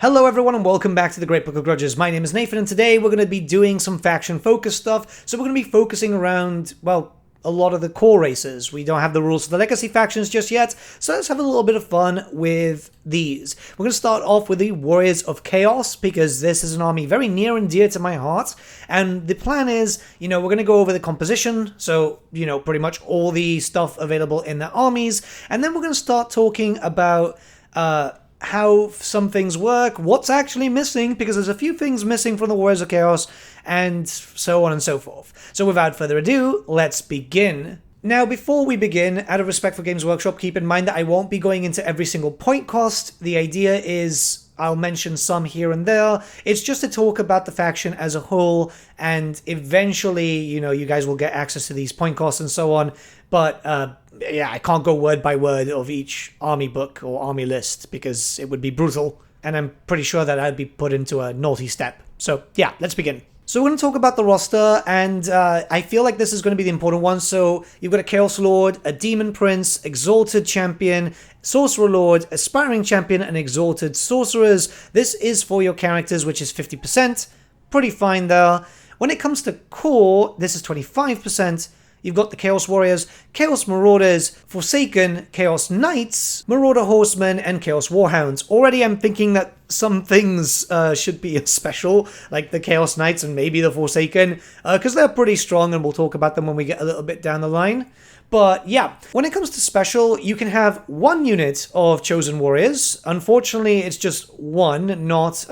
Hello everyone and welcome back to the Great Book of Grudges. My name is Nathan and today we're going to be doing some faction-focused stuff. So we're going to be focusing around, well, a lot of the core races. We don't have the rules for the legacy factions just yet, so let's have a little bit of fun with these. We're going to start off with the Warriors of Chaos because this is an army very near and dear to my heart. And the plan is, we're going to go over the composition, so, pretty much all the stuff available in the armies. And then we're going to start talking about how some things work, what's actually missing, because there's a few things missing from the Warriors of Chaos, and so on and so forth. So without further ado, let's begin. Now, before we begin, out of respect for Games Workshop, keep in mind that I won't be going into every single point cost. The idea is I'll mention some here and there. It's just to talk about the faction as a whole, and eventually, you guys will get access to these point costs and so on. But, yeah, I can't go word by word of each army book or army list because it would be brutal. And I'm pretty sure that I'd be put into a naughty step. So, yeah, let's begin. So we're going to talk about the roster, and I feel like this is going to be the important one. So you've got a Chaos Lord, a Demon Prince, Exalted Champion, Sorcerer Lord, Aspiring Champion, and Exalted Sorcerers. This is for your characters, which is 50%. Pretty fine there. When it comes to core, this is 25%. You've got the Chaos Warriors, Chaos Marauders, Forsaken, Chaos Knights, Marauder Horsemen, and Chaos Warhounds. Already I'm thinking that some things should be special, like the Chaos Knights and maybe the Forsaken, because they're pretty strong and we'll talk about them when we get a little bit down the line. But yeah, when it comes to special, you can have one unit of Chosen Warriors. Unfortunately, it's just one, not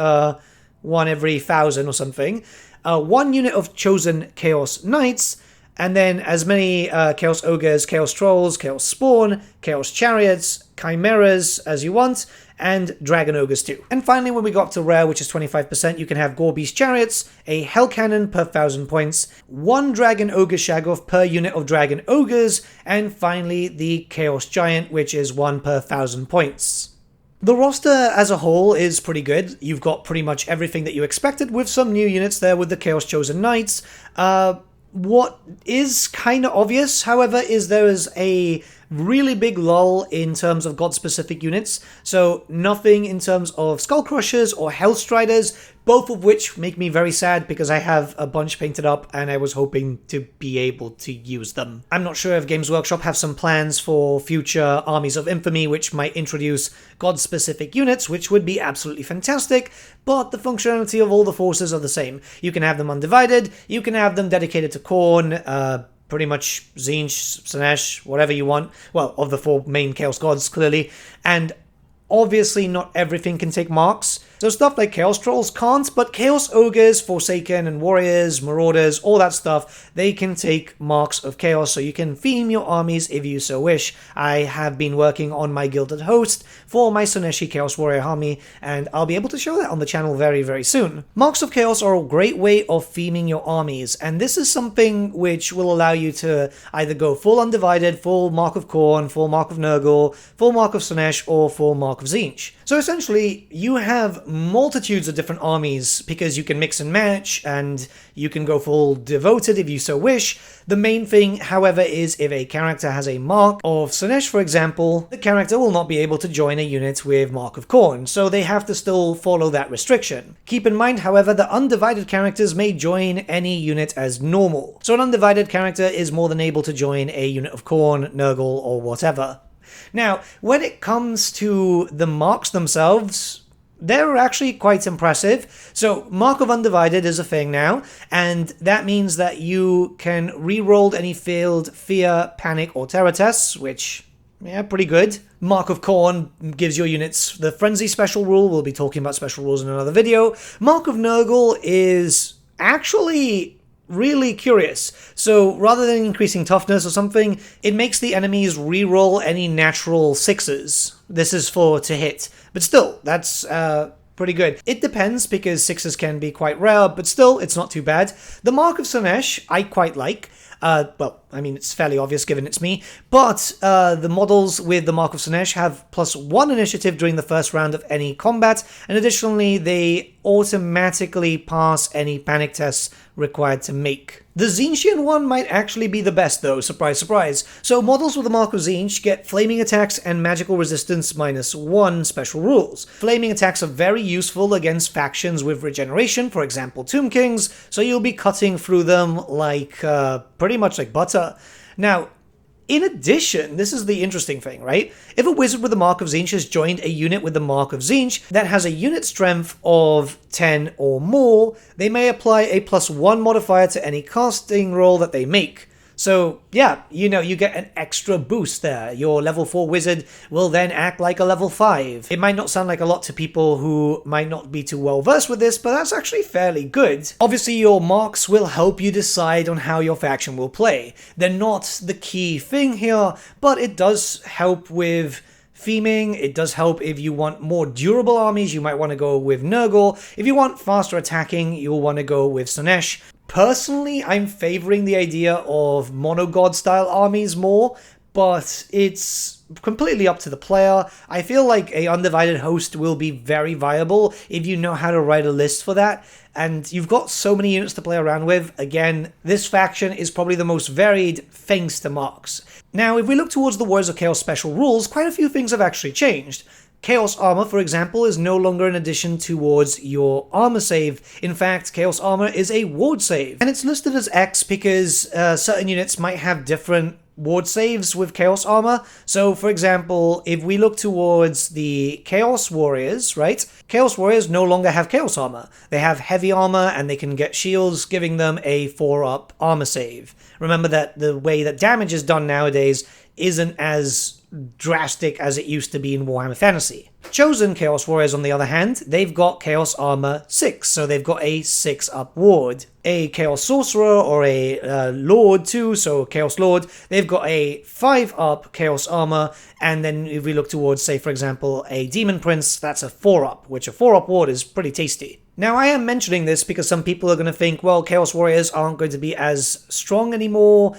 one every 1,000 or something. One unit of Chosen Chaos Knights, and then as many Chaos Ogres, Chaos Trolls, Chaos Spawn, Chaos Chariots, Chimeras as you want, and Dragon Ogres too. And finally, when we go up to rare, which is 25%, you can have Gore Beast Chariots, a Hell Cannon per 1,000 points, one Dragon Ogre Shaggoth per unit of Dragon Ogres, and finally the Chaos Giant, which is 1 per 1,000 points. The roster as a whole is pretty good. You've got pretty much everything that you expected with some new units there with the Chaos Chosen Knights. What is kind of obvious, however, is there is a really big lull in terms of god-specific units. So nothing in terms of Skull Crushers or Hellstriders, both of which make me very sad because I have a bunch painted up and I was hoping to be able to use them. I'm not sure if Games Workshop have some plans for future Armies of Infamy which might introduce god-specific units, which would be absolutely fantastic, but the functionality of all the forces are the same. You can have them undivided, you can have them dedicated to Khorne, pretty much Tzeentch, Slaanesh, whatever you want. Well, of the 4 main Chaos Gods, clearly. And obviously not everything can take marks. So stuff like Chaos Trolls can't, but Chaos Ogres, Forsaken, and Warriors, Marauders, all that stuff, they can take marks of Chaos, so you can theme your armies if you so wish. I have been working on my Gilded Host for my Slaaneshi Chaos Warrior army, and I'll be able to show that on the channel very, very soon. Marks of Chaos are a great way of theming your armies, and this is something which will allow you to either go full Undivided, full Mark of Khorne, full Mark of Nurgle, full Mark of Slaanesh, or full Mark of Tzeentch. So essentially, you have multitudes of different armies because you can mix and match and you can go full devoted if you so wish. The main thing, however, is if a character has a Mark of Slaanesh, for example, the character will not be able to join a unit with Mark of Khorne, so they have to still follow that restriction. Keep in mind, however, that undivided characters may join any unit as normal. So an undivided character is more than able to join a unit of Khorne, Nurgle, or whatever. Now, when it comes to the marks themselves, they're actually quite impressive. So, Mark of Undivided is a thing now, and that means that you can reroll any failed Fear, Panic, or Terror tests, which, yeah, pretty good. Mark of Khorne gives your units the Frenzy special rule. We'll be talking about special rules in another video. Mark of Nurgle is actually really curious. So rather than increasing toughness or something, it makes the enemies reroll any natural 6s. This is for to hit. But still, that's pretty good. It depends because 6s can be quite rare, but still, it's not too bad. The Mark of Slaanesh, I quite like. Well, I mean, it's fairly obvious given it's me, but the models with the Mark of Slaanesh have +1 initiative during the first round of any combat, and additionally, they automatically pass any panic tests required to make. The Tzeentchian one might actually be the best though, surprise surprise. So models with the Mark of Tzeentch get flaming attacks and magical resistance -1 special rules. Flaming attacks are very useful against factions with regeneration, for example Tomb Kings, so you'll be cutting through them like pretty much like butter. Now, in addition, this is the interesting thing, right? If a wizard with the Mark of Tzeentch has joined a unit with the Mark of Tzeentch that has a unit strength of 10 or more, they may apply a +1 modifier to any casting roll that they make. So, yeah, you know, you get an extra boost there. Your level 4 wizard will then act like a level 5. It might not sound like a lot to people who might not be too well versed with this, but that's actually fairly good. Obviously, your marks will help you decide on how your faction will play. They're not the key thing here, but it does help with theming. It does help if you want more durable armies, you might want to go with Nurgle. If you want faster attacking, you'll want to go with Slaanesh. Personally, I'm favoring the idea of monogod style armies more, but it's completely up to the player. I feel like a undivided host will be very viable if you know how to write a list for that, and you've got so many units to play around with. Again, this faction is probably the most varied thanks to marks. Now, if we look towards the Warriors of Chaos special rules, quite a few things have actually changed. Chaos Armor, for example, is no longer an addition towards your armor save. In fact, Chaos Armor is a ward save. And it's listed as X because certain units might have different ward saves with Chaos Armor. So, for example, if we look towards the Chaos Warriors, right? Chaos Warriors no longer have Chaos Armor. They have heavy armor and they can get shields, giving them a 4-up armor save. Remember that the way that damage is done nowadays isn't as drastic as it used to be in Warhammer Fantasy. Chosen Chaos Warriors, on the other hand, they've got Chaos Armor 6, so they've got a 6-up ward. A Chaos Sorcerer or a Lord too, so Chaos Lord, they've got a 5-up Chaos Armor, and then if we look towards, say for example, a Demon Prince, that's a 4-up, which a 4-up ward is pretty tasty. Now, I am mentioning this because some people are going to think, well, Chaos Warriors aren't going to be as strong anymore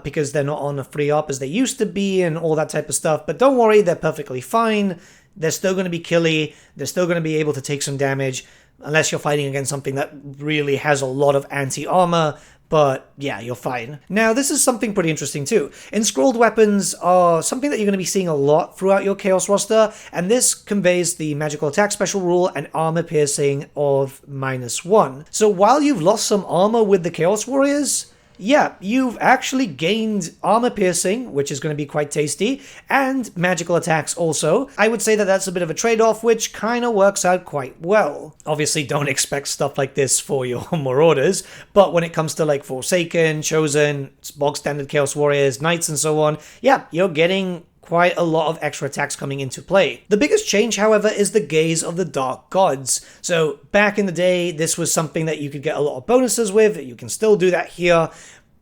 because they're not on a 3-up as they used to be and all that type of stuff. But don't worry, they're perfectly fine. They're still going to be killy. They're still going to be able to take some damage unless you're fighting against something that really has a lot of anti-armor. But yeah, you're fine. Now, this is something pretty interesting too. Enscrolled weapons are something that you're going to be seeing a lot throughout your Chaos roster, and this conveys the magical attack special rule and armor piercing of -1. So while you've lost some armor with the Chaos Warriors, yeah, you've actually gained armor piercing, which is going to be quite tasty, and magical attacks also. I would say that that's a bit of a trade-off, which kind of works out quite well. Obviously, don't expect stuff like this for your Marauders, but when it comes to like Forsaken, Chosen, bog standard Chaos Warriors, Knights, and so on, yeah, you're getting quite a lot of extra attacks coming into play. The biggest change, however, is the Gaze of the Dark Gods. So back in the day, this was something that you could get a lot of bonuses with. You can still do that here,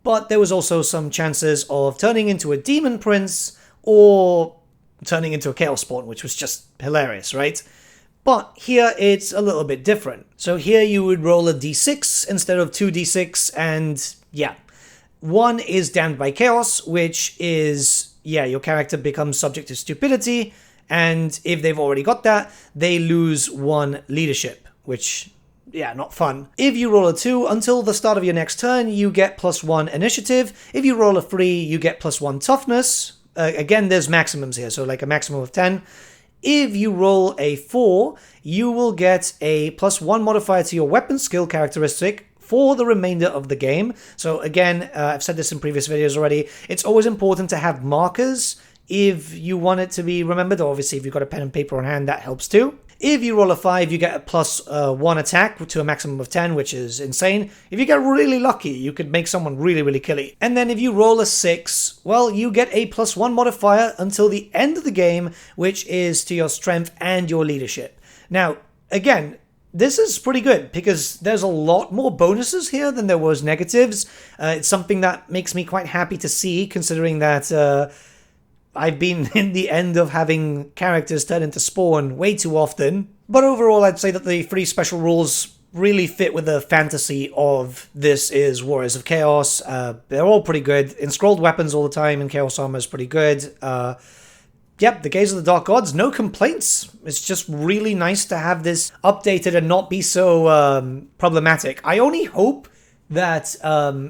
but there was also some chances of turning into a Demon Prince or turning into a Chaos Spawn, which was just hilarious, right? But here it's a little bit different. So here you would roll a d6 instead of 2d6, and yeah. One is Damned by Chaos, which is, yeah, your character becomes subject to stupidity, and if they've already got that, they lose 1 leadership, which, yeah, not fun. If you roll a 2, until the start of your next turn, you get +1 initiative. If you roll a 3, you get +1 toughness. Again, there's maximums here, so like a maximum of 10. If you roll a 4, you will get a +1 modifier to your weapon skill characteristic for the remainder of the game. So again, I've said this in previous videos already, it's always important to have markers if you want it to be remembered. Obviously, if you've got a pen and paper on hand, that helps too. If you roll a 5, you get a +1 attack to a maximum of 10, which is insane. If you get really lucky, you could make someone really, really killy. And then if you roll a 6, well, you get a +1 modifier until the end of the game, which is to your strength and your leadership. Now, again, this is pretty good because there's a lot more bonuses here than there was negatives. It's something that makes me quite happy to see, considering that I've been in the end of having characters turn into spawn way too often. But overall, I'd say that the 3 special rules really fit with the fantasy of this is Warriors of Chaos. They're all pretty good. Enscrolled weapons all the time and Chaos Armor is pretty good. yep, the Gaze of the Dark Gods, no complaints. It's just really nice to have this updated and not be so problematic. I only hope that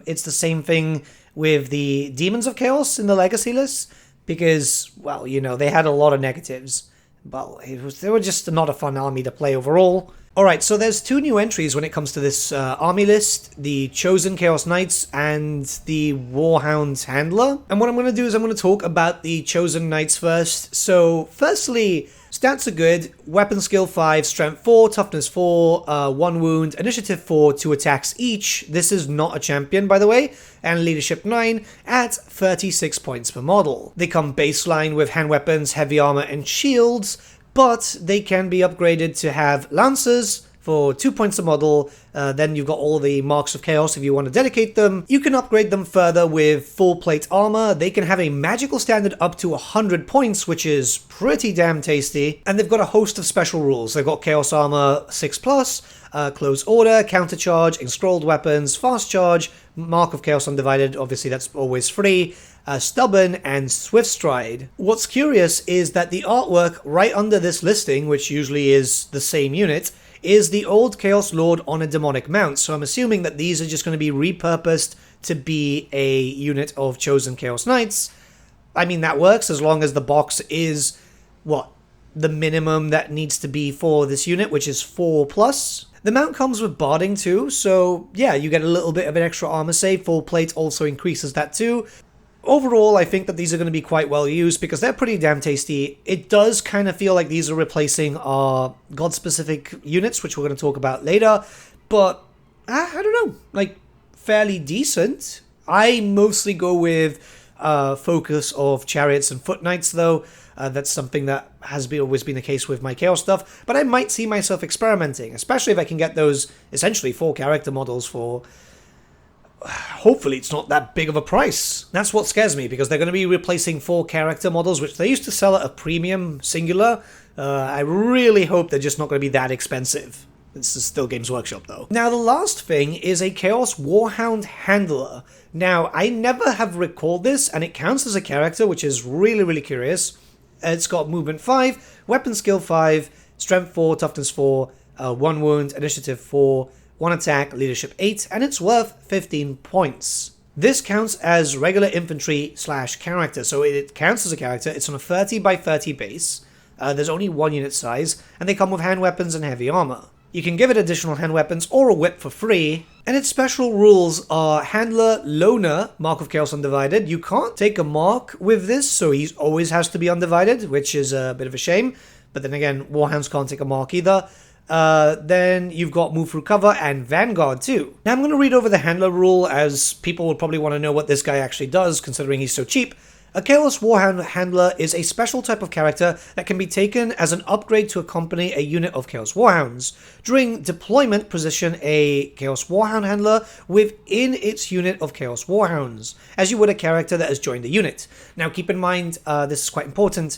it's the same thing with the Demons of Chaos in the Legacy list, because, well, you know, they had a lot of negatives. Well, they were just not a fun army to play overall. Alright, so there's 2 new entries when it comes to this army list, the Chosen Chaos Knights and the Warhound Handler. And what I'm going to do is I'm going to talk about the Chosen Knights first. So, firstly, stats are good, weapon skill 5, strength 4, toughness 4, 1 wound, initiative 4, 2 attacks each. This is not a champion, by the way, and leadership 9 at 36 points per model. They come baseline with hand weapons, heavy armor, and shields, but they can be upgraded to have lancers for 2 points a model. Then you've got all the marks of chaos if you want to dedicate them. You can upgrade them further with full plate armor. They can have a magical standard up to 100 points, which is pretty damn tasty. And they've got a host of special rules. They've got chaos armor 6+, close order, countercharge, enscrolled weapons, fast charge, mark of chaos undivided, obviously that's always free, stubborn, and swift stride. What's curious is that the artwork right under this listing, which usually is the same unit, is the old Chaos Lord on a demonic mount. So I'm assuming that these are just going to be repurposed to be a unit of Chosen Chaos Knights. I mean, that works as long as the box is, what, the minimum that needs to be for this unit, which is 4+. The mount comes with barding too, so yeah, you get a little bit of an extra armor save. Full plate also increases that too. Overall, I think that these are going to be quite well used because they're pretty damn tasty. It does kind of feel like these are replacing our god-specific units, which we're going to talk about later, but I don't know, like, fairly decent. I mostly go with focus of chariots and foot knights, though. That's something that has always been the case with my chaos stuff, but I might see myself experimenting, especially if I can get those essentially 4 character models for... hopefully it's not that big of a price. That's what scares me, because they're going to be replacing 4 character models, which they used to sell at a premium singular. I really hope they're just not going to be that expensive. This is still Games Workshop, though. Now, the last thing is a Chaos Warhound Handler. Now, I never have recalled this, and it counts as a character, which is really, really curious. It's got movement 5, weapon skill 5, strength 4, toughness 4, 1 wound, initiative 4, 1 attack, leadership 8, and it's worth 15 points. This counts as regular infantry / character, so it counts as a character. It's on a 30 by 30 base. There's only 1 unit size, and they come with hand weapons and heavy armor. You can give it additional hand weapons or a whip for free, and its special rules are Handler, Loner, Mark of Chaos Undivided. You can't take a mark with this, so he always has to be undivided, which is a bit of a shame, but then again, Warhounds can't take a mark either. Then you've got Move Through Cover and Vanguard too. Now I'm going to read over the Handler rule, as people would probably want to know what this guy actually does, considering he's so cheap. A Chaos Warhound Handler is a special type of character that can be taken as an upgrade to accompany a unit of Chaos Warhounds. During deployment, position a Chaos Warhound Handler within its unit of Chaos Warhounds, as you would a character that has joined the unit. Now keep in mind, this is quite important,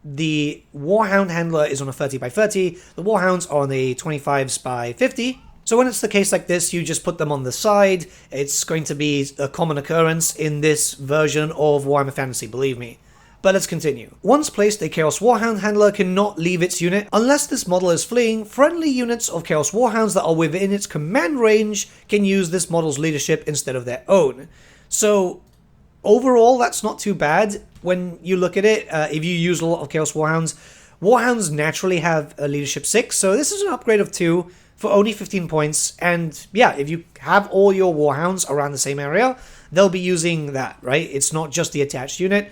the Warhound Handler is on a 30 by 30, the Warhounds are on the 25s by 50. So when it's the case like this, you just put them on the side. It's going to be a common occurrence in this version of Warhammer Fantasy, believe me. But let's continue. Once placed, a Chaos Warhound Handler cannot leave its unit unless this model is fleeing. Friendly units of Chaos Warhounds that are within its command range can use this model's leadership instead of their own. So overall, that's not too bad when you look at it. If you use a lot of Chaos Warhounds, Warhounds naturally have a leadership 6, so this is an upgrade of 2 for only 15 points, and yeah, if you have all your Warhounds around the same area, they'll be using that, right? It's not just the attached unit.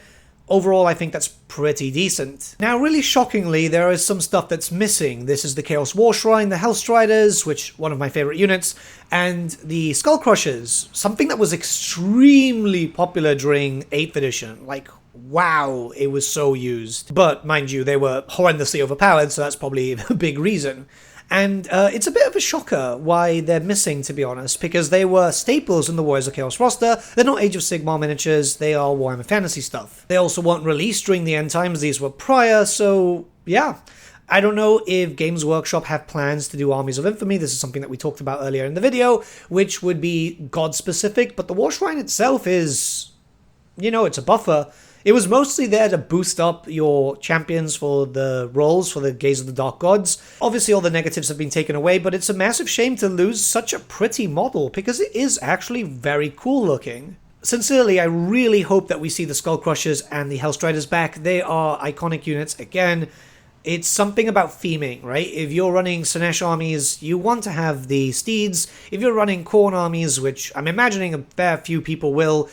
Overall, I think that's pretty decent. Now, really shockingly, there is some stuff that's missing. This is the Chaos War Shrine, the Hellstriders, which one of my favorite units, and the Skull Crushers, something that was extremely popular during 8th edition. Like, wow, it was so used. But mind you, they were horrendously overpowered, so that's probably a big reason. And it's a bit of a shocker why they're missing, to be honest, because they were staples in the Warriors of Chaos roster. They're not Age of Sigmar miniatures, they are Warhammer Fantasy stuff. They also weren't released during the end times, these were prior, so yeah. I don't know if Games Workshop have plans to do Armies of Infamy. This is something that we talked about earlier in the video, which would be god-specific, but the War Shrine itself is, you know, it's a buffer. It was mostly there to boost up your champions for the roles for the Gaze of the Dark Gods. Obviously all the negatives have been taken away, but it's a massive shame to lose such a pretty model because it is actually very cool looking. Sincerely, I really hope that we see the Skull Crushers and the Hellstriders back. They are iconic units again. It's something about theming, right? If you're running Slaanesh armies, you want to have the steeds. If you're running Khorne armies, which I'm imagining a fair few people will,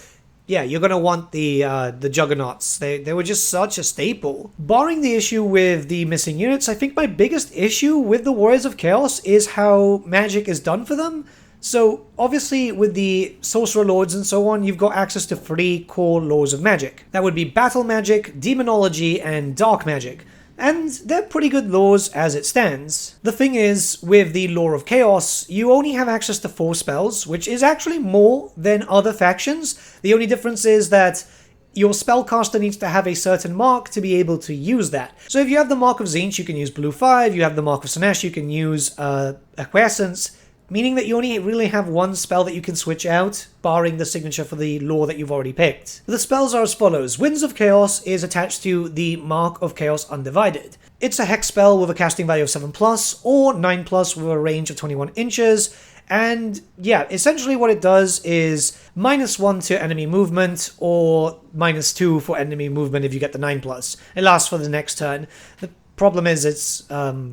yeah, you're going to want the Juggernauts. They were just such a staple. Barring the issue with the missing units, I think my biggest issue with the Warriors of Chaos is how magic is done for them. So, obviously, with the Sorcerer Lords and so on, you've got access to 3 core laws of magic. That would be Battle Magic, Demonology, and Dark Magic. And they're pretty good laws as it stands. The thing is, with the Law of Chaos, you only have access to 4 spells, which is actually more than other factions. The only difference is that your spellcaster needs to have a certain mark to be able to use that. So if you have the Mark of Tzeentch, you can use Blue 5, you have the Mark of Slaanesh, you can use Acquiescence, meaning that you only really have one spell that you can switch out, barring the signature for the lore that you've already picked. The spells are as follows. Winds of Chaos is attached to the Mark of Chaos Undivided. It's a hex spell with a casting value of 7+, or 9+, with a range of 21 inches, and yeah, essentially what it does is -1 to enemy movement, or -2 for enemy movement if you get the 9+. It lasts for the next turn. The problem is it's not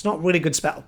a really good spell.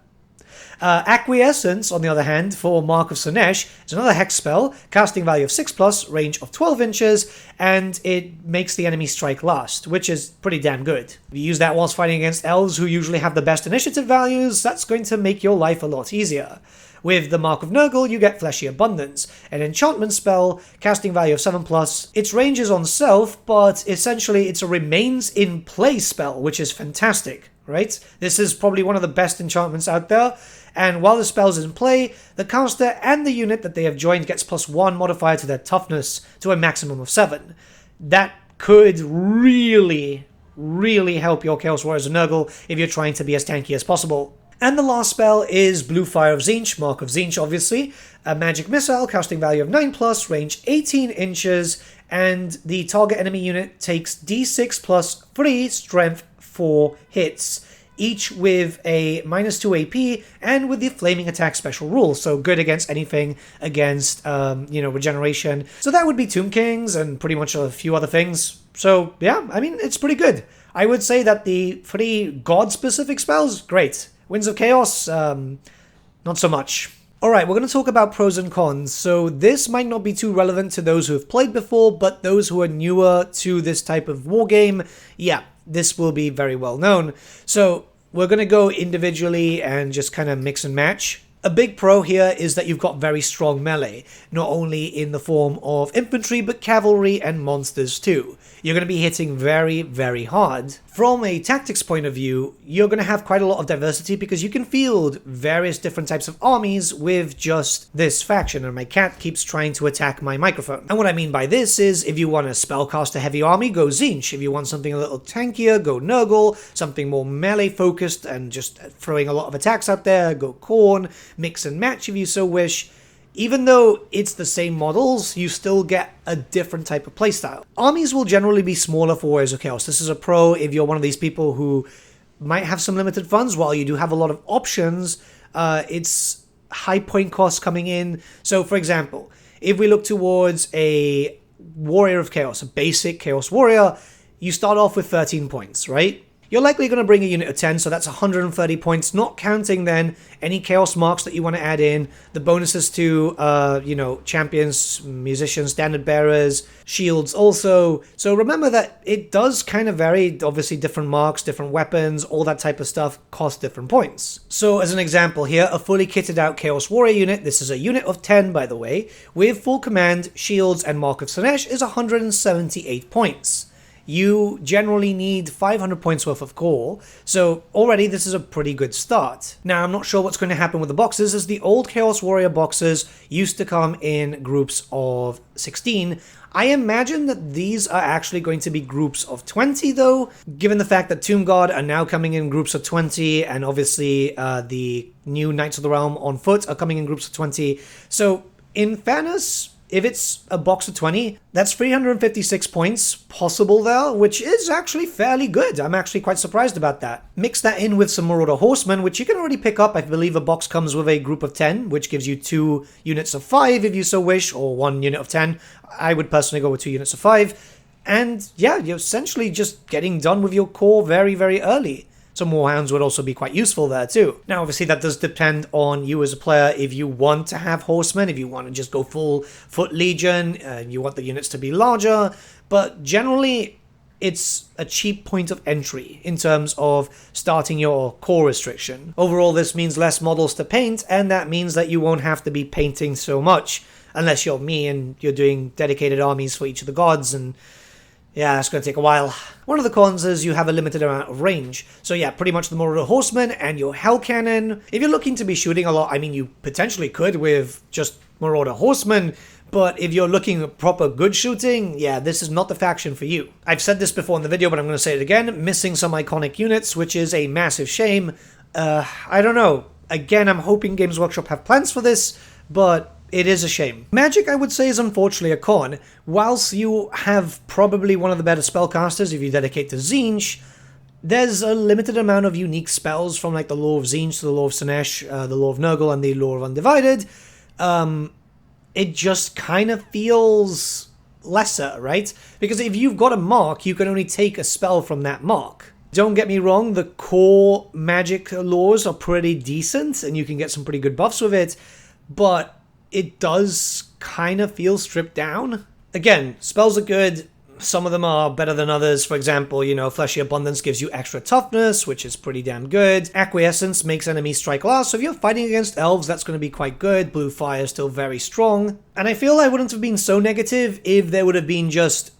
Acquiescence, on the other hand, for Mark of Slaanesh, is another hex spell, casting value of 6+, range of 12 inches, and it makes the enemy strike last, which is pretty damn good. If you use that whilst fighting against elves who usually have the best initiative values, that's going to make your life a lot easier. With the Mark of Nurgle, you get Fleshy Abundance, an enchantment spell, casting value of 7+. Its range is on self, but essentially it's a remains in play spell, which is fantastic, right? This is probably one of the best enchantments out there, and while the spell is in play, the caster and the unit that they have joined gets +1 modifier to their toughness to a maximum of 7. That could really help your Chaos Warriors of Nurgle if you're trying to be as tanky as possible. And the last spell is Blue Fire of Tzeentch, Mark of Tzeentch obviously, a magic missile, casting value of 9+, range 18 inches, and the target enemy unit takes d6 + 3 strength for hits, each with a -2 AP and with the flaming attack special rule, so good against anything against regeneration. So that would be Tomb Kings and pretty much a few other things. So yeah, I mean, it's pretty good. I would say that the 3 god specific spells, great. Winds of Chaos, not so much. Alright, we're going to talk about pros and cons. So this might not be too relevant to those who have played before, but those who are newer to this type of wargame, yeah, this will be very well known. So we're going to go individually and just kind of mix and match. A big pro here is that you've got very strong melee, not only in the form of infantry, but cavalry and monsters too. You're going to be hitting very, very hard. From a tactics point of view, you're going to have quite a lot of diversity because you can field various different types of armies with just this faction, and my cat keeps trying to attack my microphone. And what I mean by this is, if you want a spellcaster heavy army, go Tzeentch. If you want something a little tankier, go Nurgle. Something more melee focused and just throwing a lot of attacks out there, go Khorne. Mix and match if you so wish. Even though it's the same models, you still get a different type of playstyle. Armies will generally be smaller for Warriors of Chaos. This is a pro if you're one of these people who might have some limited funds. While you do have a lot of options, it's high point costs coming in. So for example, if we look towards a Warrior of Chaos, a basic Chaos Warrior, you start off with 13 points, right? You're likely going to bring a unit of 10, so that's 130 points, not counting then any Chaos Marks that you want to add in, the bonuses to, champions, musicians, standard bearers, shields also. So remember that it does kind of vary, obviously different marks, different weapons, all that type of stuff cost different points. So as an example here, a fully kitted out Chaos Warrior unit, this is a unit of 10 by the way, with full command, shields and Mark of Slaanesh is 178 points. You generally need 500 points worth of core, so already this is a pretty good start. Now, I'm not sure what's going to happen with the boxes, as the old Chaos Warrior boxes used to come in groups of 16. I imagine that these are actually going to be groups of 20 though, given the fact that Tomb Guard are now coming in groups of 20, and obviously the new Knights of the Realm on foot are coming in groups of 20. So, in fairness, if it's a box of 20, that's 356 points possible there, which is actually fairly good. I'm actually quite surprised about that. Mix that in with some Marauder Horsemen, which you can already pick up. I believe a box comes with a group of 10, which gives you 2 units of 5 if you so wish, or 1 unit of 10. I would personally go with 2 units of 5. And yeah, you're essentially just getting done with your core very, very early. Some Warhounds would also be quite useful there too. Now obviously that does depend on you as a player. If you want to have horsemen, if you want to just go full foot legion, you want the units to be larger, but generally it's a cheap point of entry in terms of starting your core restriction. Overall this means less models to paint, and that means that you won't have to be painting so much, unless you're me and you're doing dedicated armies for each of the gods, and yeah, that's going to take a while. One of the cons is you have a limited amount of range. So yeah, pretty much the Marauder Horseman and your Hell Cannon. If you're looking to be shooting a lot, I mean, you potentially could with just Marauder Horseman, but if you're looking at proper good shooting, yeah, this is not the faction for you. I've said this before in the video, but I'm going to say it again. Missing some iconic units, which is a massive shame. I don't know. Again, I'm hoping Games Workshop have plans for this, but it is a shame. Magic, I would say, is unfortunately a con. Whilst you have probably one of the better spellcasters if you dedicate to Tzeentch, there's a limited amount of unique spells from like the Law of Tzeentch to the Law of Sinesh, the Law of Nurgle, and the Law of Undivided. It just kind of feels lesser, right? Because if you've got a mark, you can only take a spell from that mark. Don't get me wrong, the core magic laws are pretty decent, and you can get some pretty good buffs with it, but it does kind of feel stripped down. Again, spells are good. Some of them are better than others. For example, you know, Fleshy Abundance gives you extra toughness, which is pretty damn good. Acquiescence makes enemies strike last, so if you're fighting against elves, that's going to be quite good. Blue Fire is still very strong. And I feel I wouldn't have been so negative if there would have been just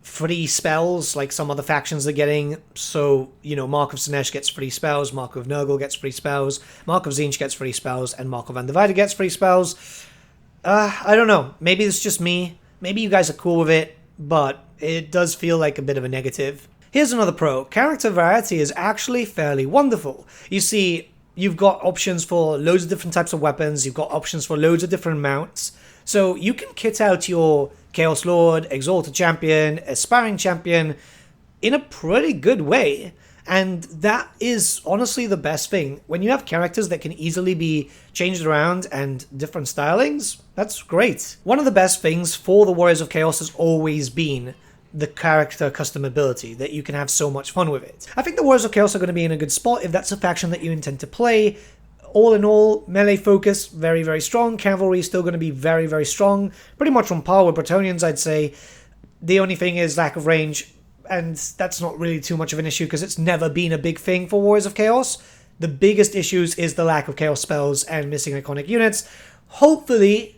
free spells like some other factions are getting. So, you know, Mark of Sinesh gets free spells, Mark of Nurgle gets free spells, Mark of Tzeentch gets free spells, and Mark of Undivided gets free spells. I don't know. Maybe it's just me. Maybe you guys are cool with it, but it does feel like a bit of a negative. Here's another pro. Character variety is actually fairly wonderful. You see, you've got options for loads of different types of weapons. You've got options for loads of different mounts. So you can kit out your Chaos Lord, Exalted Champion, Aspiring Champion in a pretty good way. And that is honestly the best thing. When you have characters that can easily be changed around and different stylings, that's great. One of the best things for the Warriors of Chaos has always been the character customability, that you can have so much fun with it. I think the Warriors of Chaos are going to be in a good spot if that's a faction that you intend to play. All in all, melee focus, very, very strong. Cavalry is still going to be very, very strong. Pretty much on par with Bretonnians, I'd say. The only thing is lack of range, and that's not really too much of an issue because it's never been a big thing for Warriors of Chaos. The biggest issues is the lack of Chaos spells and missing iconic units. Hopefully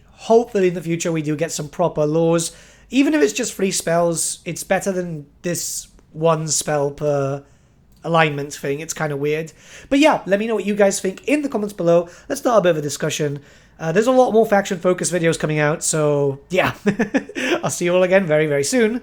in the future we do get some proper laws. Even if it's just free spells, it's better than this one spell per alignment thing. It's kind of weird. But yeah, let me know what you guys think in the comments below. Let's start a bit of a discussion. There's a lot more faction-focused videos coming out, so yeah. I'll see you all again very, very soon.